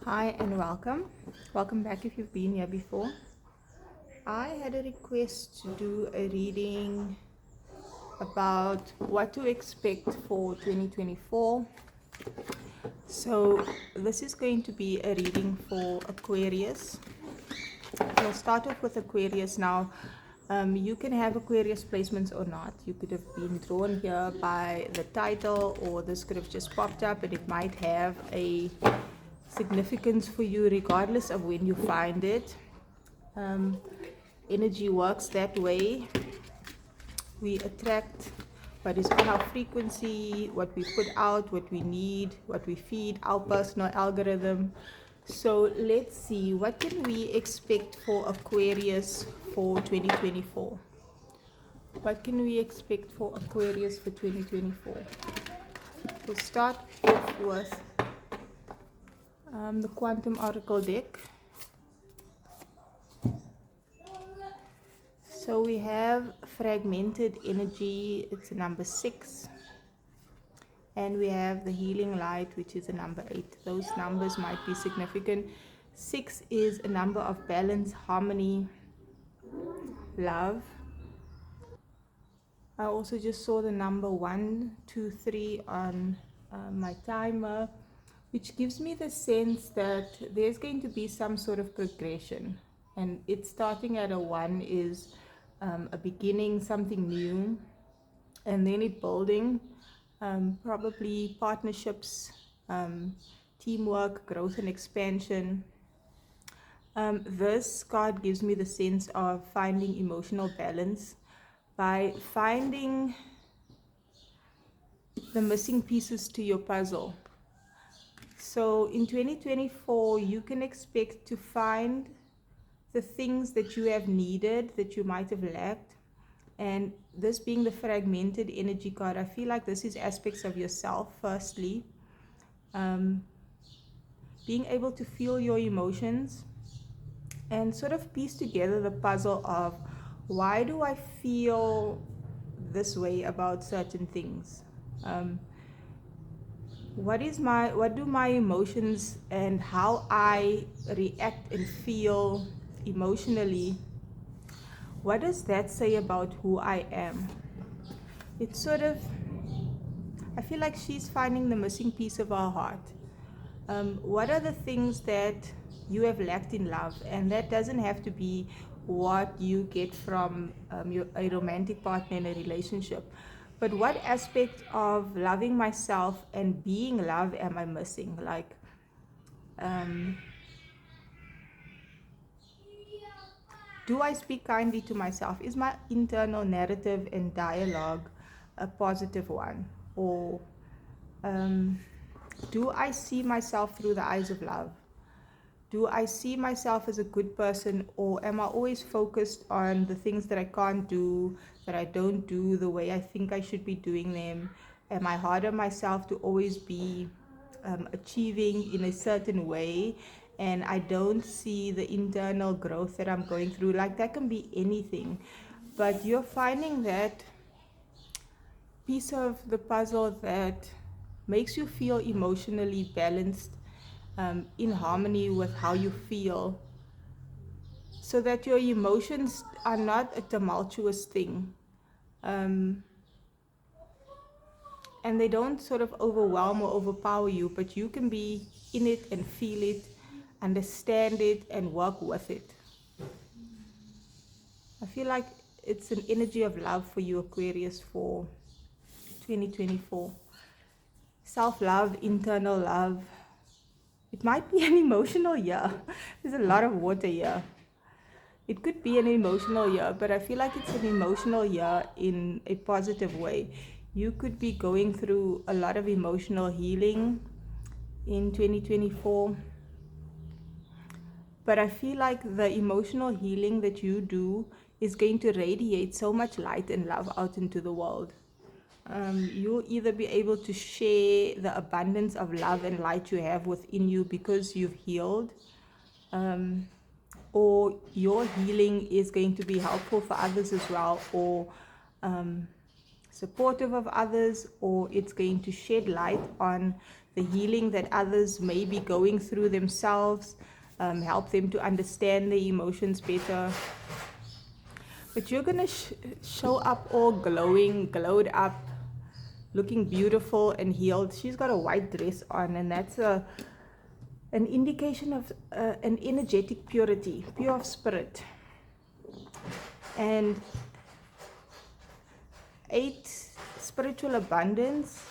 Hi and welcome. Welcome back if you've been here before. I had a request to do a reading about what to expect for 2024. So this is going to be a reading for Aquarius. We'll start off with Aquarius now. You can have Aquarius placements or not. You could have been drawn here by the title, or this could have just popped up and it might have a significance for you regardless of when you find it. Energy works that way. We attract what is on our frequency, what we put out, what we need, what we feed, our personal algorithm. So let's see, what can we expect for Aquarius for 2024? What can we expect for Aquarius for 2024? We'll start off with the Quantum Oracle deck. So we have fragmented energy, it's a number 6. And we have the healing light, which is a number 8. Those numbers might be significant. 6 is a number of balance, harmony, love. I also just saw the number 1, 2, 3 on my timer, which gives me the sense that there's going to be some sort of progression. And it's starting at a 1 is a beginning, something new, and then it building, probably partnerships, teamwork, growth and expansion. This card gives me the sense of finding emotional balance by finding the missing pieces to your puzzle. So in 2024, you can expect to find the things that you have needed, that you might have lacked. And this being the fragmented energy card, I feel like this is aspects of yourself, firstly. Being able to feel your emotions and sort of piece together the puzzle of, why do I feel this way about certain things? What do my emotions and how I react and feel emotionally, what does that say about who I am? It's sort of, I feel like she's finding the missing piece of our heart. What are the things that you have lacked in love? And that doesn't have to be what you get from a romantic partner in a relationship. But what aspect of loving myself and being loved am I missing? Like, do I speak kindly to myself? Is my internal narrative and dialogue a positive one? Or do I see myself through the eyes of love? Do I see myself as a good person, or am I always focused on the things that I can't do, that I don't do the way I think I should be doing them? Am I hard on myself to always be achieving in a certain way, and I don't see the internal growth that I'm going through? Like, that can be anything, but you're finding that piece of the puzzle that makes you feel emotionally balanced, in harmony with how you feel, so that your emotions are not a tumultuous thing, and they don't sort of overwhelm or overpower you, but you can be in it and feel it, understand it, and work with it. I feel like it's an energy of love for you, Aquarius, for 2024. Self-love, internal love. It might be an emotional year. There's a lot of water here. It could be an emotional year, but I feel like it's an emotional year in a positive way. You could be going through a lot of emotional healing in 2024. But I feel like the emotional healing that you do is going to radiate so much light and love out into the world. You'll either be able to share the abundance of love and light you have within you because you've healed, or your healing is going to be helpful for others as well, or supportive of others, or it's going to shed light on the healing that others may be going through themselves, help them to understand their emotions better. But you're going to show up all glowing, glowed up, looking beautiful and healed. She's got a white dress on, and that's an indication of an energetic purity, pure of spirit. And 8, spiritual abundance.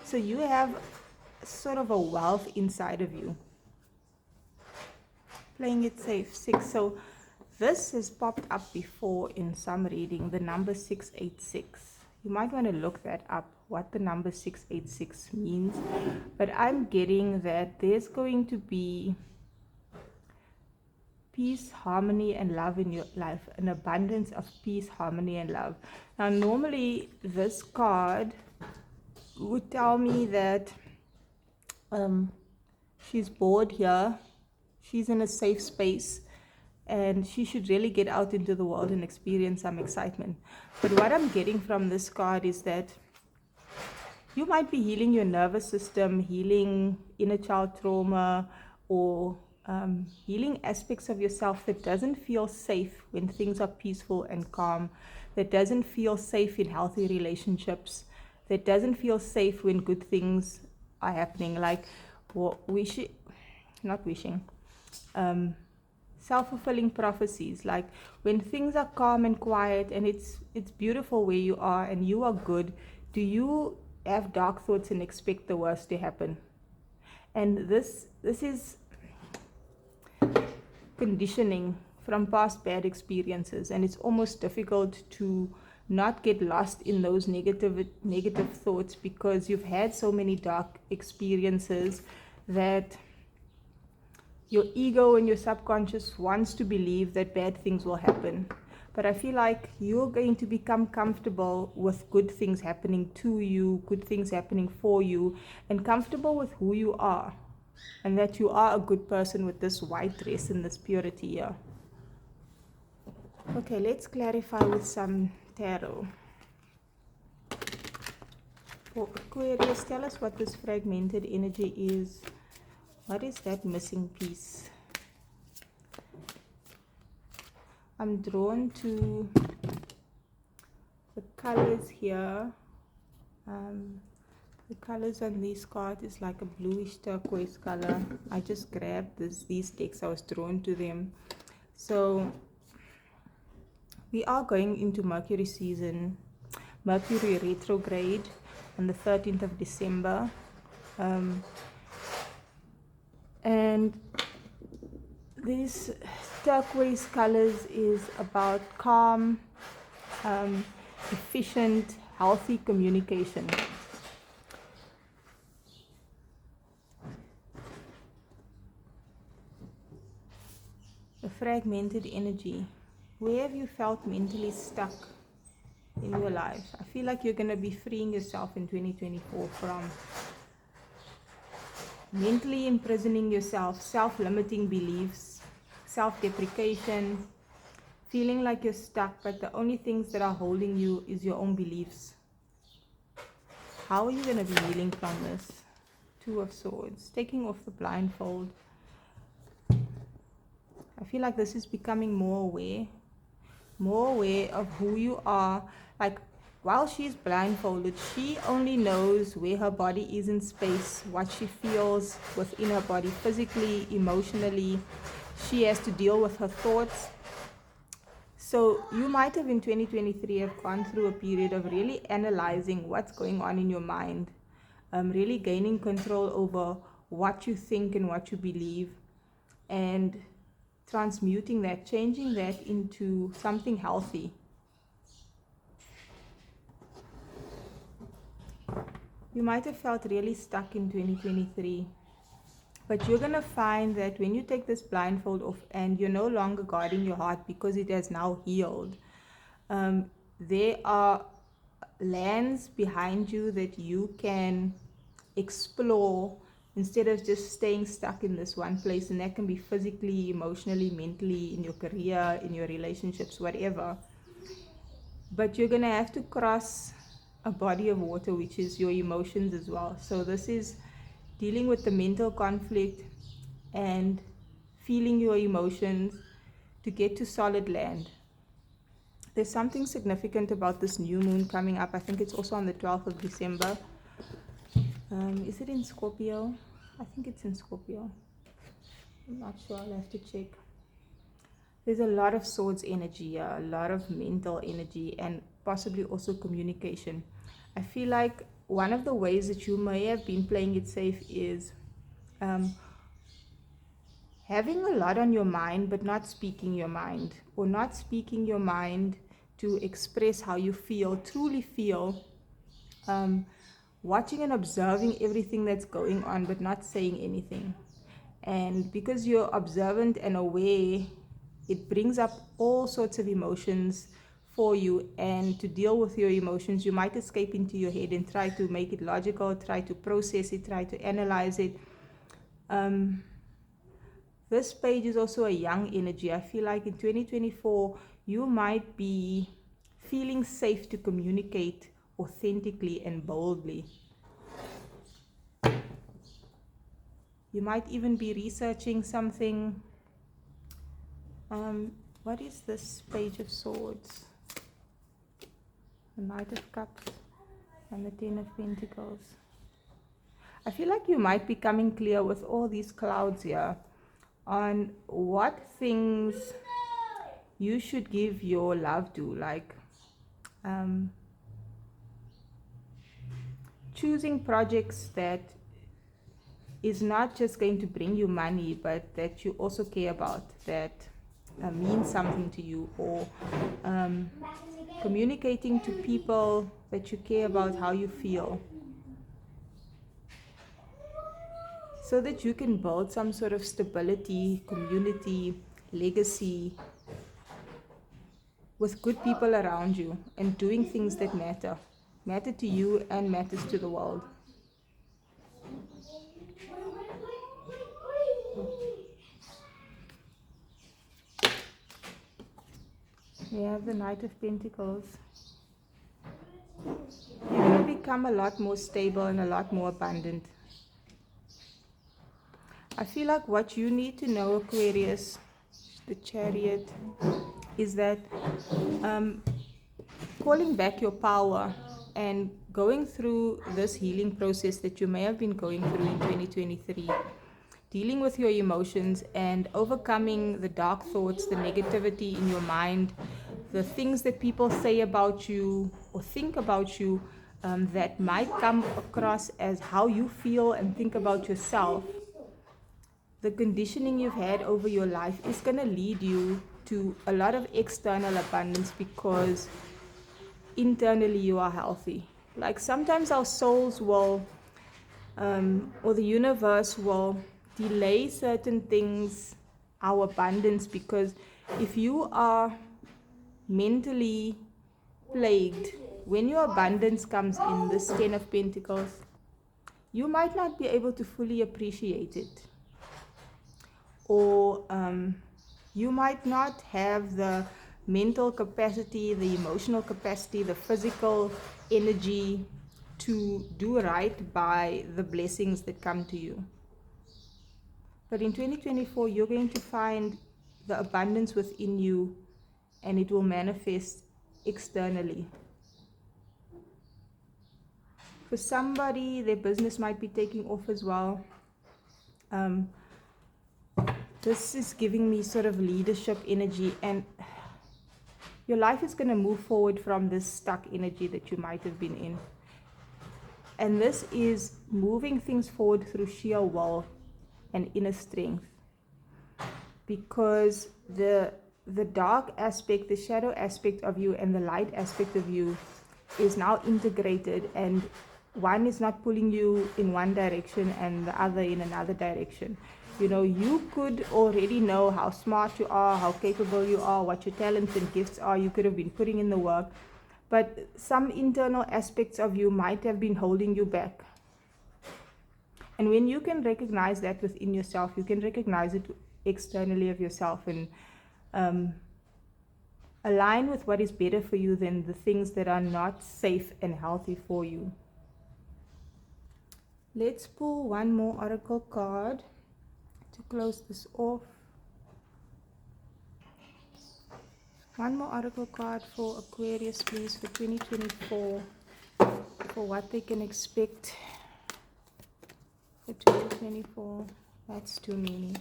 So you have sort of a wealth inside of you. Playing it safe. 6. So this has popped up before in some reading, the number 686. You might want to look that up, what the number 686 means. But I'm getting that there's going to be peace, harmony, and love in your life, an abundance of peace, harmony, and love. Now, normally this card would tell me that she's bored here, she's in a safe space, and she should really get out into the world and experience some excitement. But what I'm getting from this card is that you might be healing your nervous system, healing inner child trauma, or healing aspects of yourself that doesn't feel safe when things are peaceful and calm, that doesn't feel safe in healthy relationships, that doesn't feel safe when good things are happening, like self-fulfilling prophecies, like when things are calm and quiet and it's beautiful where you are and you are good, do you have dark thoughts and expect the worst to happen? And this is conditioning from past bad experiences, and it's almost difficult to not get lost in those negative thoughts, because you've had so many dark experiences that your ego and your subconscious wants to believe that bad things will happen. But I feel like you're going to become comfortable with good things happening to you, good things happening for you, and comfortable with who you are, and that you are a good person with this white dress and this purity here. Okay, let's clarify with some tarot. For Aquarius, tell us what this fragmented energy is. What is that missing piece? I'm drawn to the colors here. The colors on these cards is like a bluish turquoise color. I just grabbed these decks. I was drawn to them. So we are going into Mercury season, Mercury retrograde on the 13th of December. And these turquoise colors is about calm, efficient, healthy communication. The fragmented energy. Where have you felt mentally stuck in your life? I feel like you're going to be freeing yourself in 2024 from mentally imprisoning yourself, self-limiting beliefs, self-deprecation, feeling like you're stuck, but the only things that are holding you is your own beliefs. How are you going to be healing from this? 2 of Swords, taking off the blindfold. I feel like this is becoming more aware of who you are. Like, while she's blindfolded, she only knows where her body is in space, what she feels within her body, physically, emotionally. She has to deal with her thoughts. So you might have in 2023 have gone through a period of really analyzing what's going on in your mind, really gaining control over what you think and what you believe, and transmuting that, changing that into something healthy. You might have felt really stuck in 2023, but you're going to find that when you take this blindfold off and you're no longer guarding your heart because it has now healed, there are lands behind you that you can explore instead of just staying stuck in this one place. And that can be physically, emotionally, mentally, in your career, in your relationships, whatever. But you're going to have to cross a body of water, which is your emotions as well. So this is dealing with the mental conflict and feeling your emotions to get to solid land. There's something significant about this new moon coming up. I think it's also on the 12th of December. Is it in Scorpio? I think it's in Scorpio. I'm not sure, I'll have to check. There's a lot of swords energy, a lot of mental energy, and possibly also communication. I feel like one of the ways that you may have been playing it safe is having a lot on your mind but not speaking your mind, or not speaking your mind to express how you feel, truly feel, watching and observing everything that's going on but not saying anything. And because you're observant and aware, it brings up all sorts of emotions for you, and to deal with your emotions you might escape into your head and try to make it logical, try to process it, try to analyze it. This page is also a young energy. I feel like in 2024, you might be feeling safe to communicate authentically and boldly. You might even be researching something. What is this Page of Swords? The Knight of Cups and the Ten of Pentacles. I feel like you might be coming clear with all these clouds here on what things you should give your love to, like choosing projects that is not just going to bring you money, but that you also care about, that means something to you, or communicating to people that you care about how you feel, so that you can build some sort of stability, community, legacy with good people around you, and doing things that matter to you and matters to the world. We have the Knight of Pentacles. You're going to become a lot more stable and a lot more abundant. I feel like what you need to know, Aquarius, the Chariot, is that calling back your power and going through this healing process that you may have been going through in 2023, dealing with your emotions and overcoming the dark thoughts, the negativity in your mind, the things that people say about you or think about you that might come across as how you feel and think about yourself. The conditioning you've had over your life is going to lead you to a lot of external abundance, because internally you are healthy. Like sometimes our souls will, or the universe will delay certain things, our abundance, because if you are mentally plagued, when your abundance comes in, this Ten of Pentacles, you might not be able to fully appreciate it. Or you might not have the mental capacity, the emotional capacity, the physical energy to do right by the blessings that come to you. But in 2024, you're going to find the abundance within you, and it will manifest externally. For somebody, their business might be taking off as well. This is giving me sort of leadership energy, and your life is going to move forward from this stuck energy that you might have been in. And this is moving things forward through sheer will and inner strength. Because the dark aspect, the shadow aspect of you and the light aspect of you is now integrated, and one is not pulling you in one direction and the other in another direction. You know, you could already know how smart you are, how capable you are, what your talents and gifts are. You could have been putting in the work, but some internal aspects of you might have been holding you back. And when you can recognize that within yourself, you can recognize it externally of yourself, and align with what is better for you than the things that are not safe and healthy for you. Let's pull one more oracle card to close this off. One more oracle card for Aquarius, please, for 2024, for what they can expect for 2024. That's too many.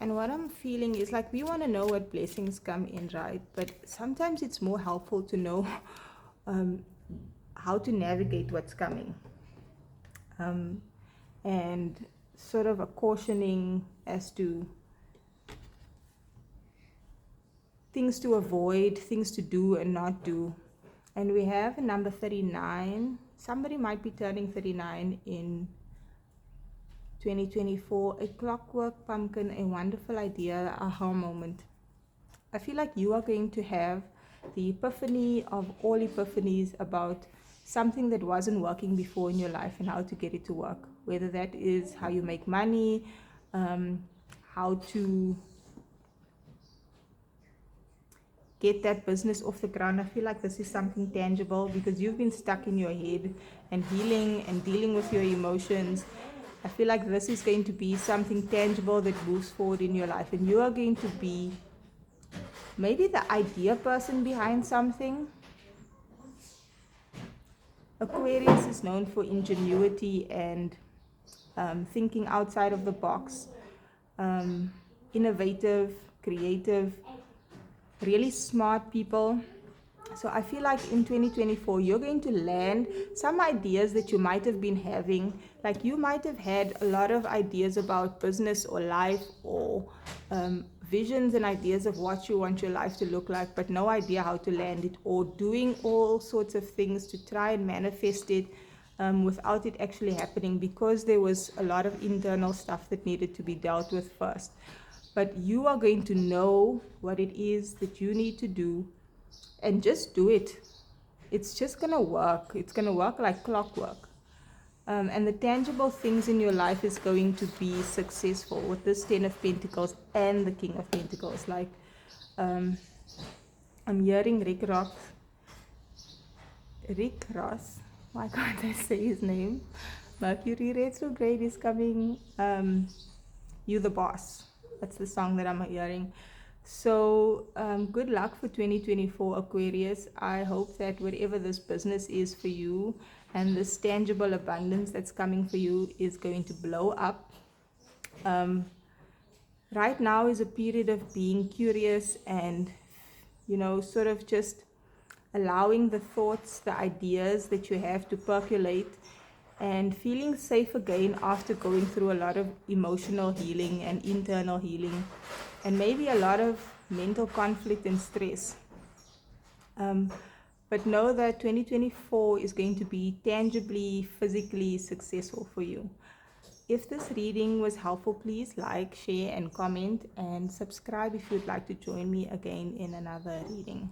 And what I'm feeling is like we want to know what blessings come in, right? But sometimes it's more helpful to know how to navigate what's coming. And sort of a cautioning as to things to avoid, things to do and not do. And we have number 39. Somebody might be turning 39 in 2024. A clockwork pumpkin, a wonderful idea, aha moment. I feel like you are going to have the epiphany of all epiphanies about something that wasn't working before in your life and how to get it to work. Whether that is how you make money, how to get that business off the ground. I feel like this is something tangible because you've been stuck in your head and healing and dealing with your emotions. I feel like this is going to be something tangible that moves forward in your life, and you are going to be maybe the idea person behind something. Aquarius is known for ingenuity and thinking outside of the box, innovative, creative, really smart people. So I feel like in 2024, you're going to land some ideas that you might have been having. Like you might have had a lot of ideas about business or life or visions and ideas of what you want your life to look like, but no idea how to land it, or doing all sorts of things to try and manifest it without it actually happening because there was a lot of internal stuff that needed to be dealt with first. But you are going to know what it is that you need to do and just do it. It's just going to work. It's going to work like clockwork. And the tangible things in your life is going to be successful with this 10 of Pentacles and the King of Pentacles. Like, I'm hearing Rick Ross. Why can't I say his name? Mercury retrograde is coming. You the boss. That's the song that I'm hearing. So good luck for 2024, Aquarius. I hope that whatever this business is for you and this tangible abundance that's coming for you is going to blow up. Right now is a period of being curious and, sort of just allowing the thoughts, the ideas that you have to percolate and feeling safe again after going through a lot of emotional healing and internal healing and maybe a lot of mental conflict and stress. But know that 2024 is going to be tangibly, physically successful for you. If this reading was helpful, please like, share, and comment, and subscribe if you'd like to join me again in another reading.